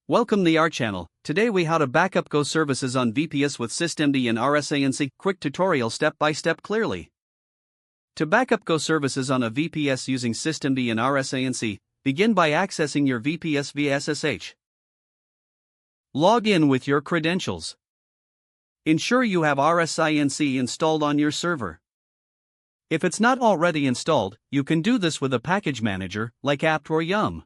Welcome to our channel. Today we how to backup Go services on VPS with systemd and rsync. Quick tutorial step by step clearly. To backup Go services on a VPS using systemd and rsync, begin by accessing your VPS via SSH. Log in with your credentials. Ensure you have rsync installed on your server. If it's not already installed, you can do this with a package manager like apt or yum.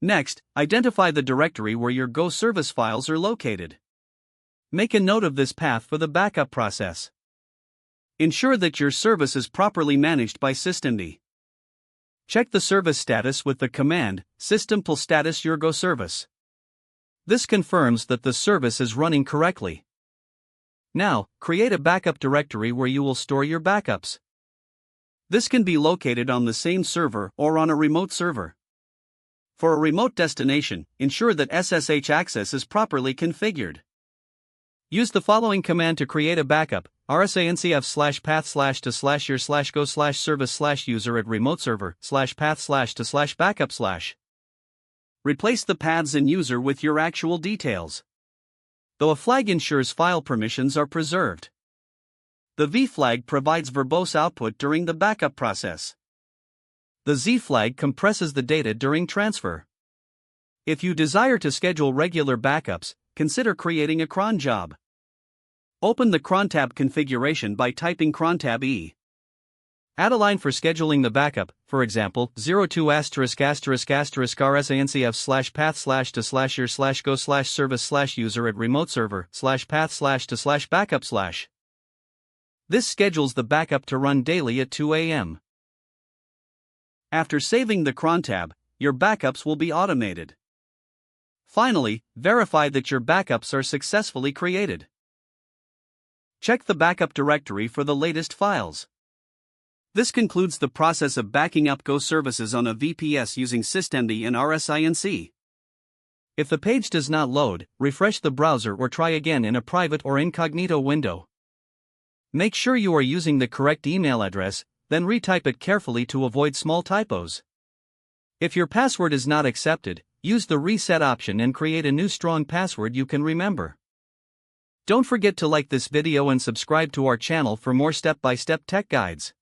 Next, identify the directory where your Go service files are located. Make a note of this path for the backup process. Ensure that your service is properly managed by systemd. Check the service status with the command system status your Go service. This confirms that the service is running correctly. Now, create a backup directory where you will store your backups. This can be located on the same server or on a remote server. For a remote destination, ensure that SSH access is properly configured. Use the following command to create a backup: rsync/path/to/your/go/service/user at remote server /path/to/backup/. Replace the paths and user with your actual details. Though a flag ensures file permissions are preserved. The V flag provides verbose output during the backup process. The Z flag compresses the data during transfer. If you desire to schedule regular backups, consider creating a cron job. Open the cron tab configuration by typing cron tab E. Add a line for scheduling the backup, for example, 02*** rsync/path/to/your/go/service/user at remote server /path/to/backup/. This schedules the backup to run daily at 2 a.m. After saving the cron tab, your backups will be automated. Finally, verify that your backups are successfully created. Check the backup directory for the latest files. This concludes the process of backing up Go services on a VPS using systemd and rsync. If the page does not load, refresh the browser or try again in a private or incognito window. Make sure you are using the correct email address, then retype it carefully to avoid small typos. If your password is not accepted, use the reset option and create a new strong password you can remember. Don't forget to like this video and subscribe to our channel for more step-by-step tech guides.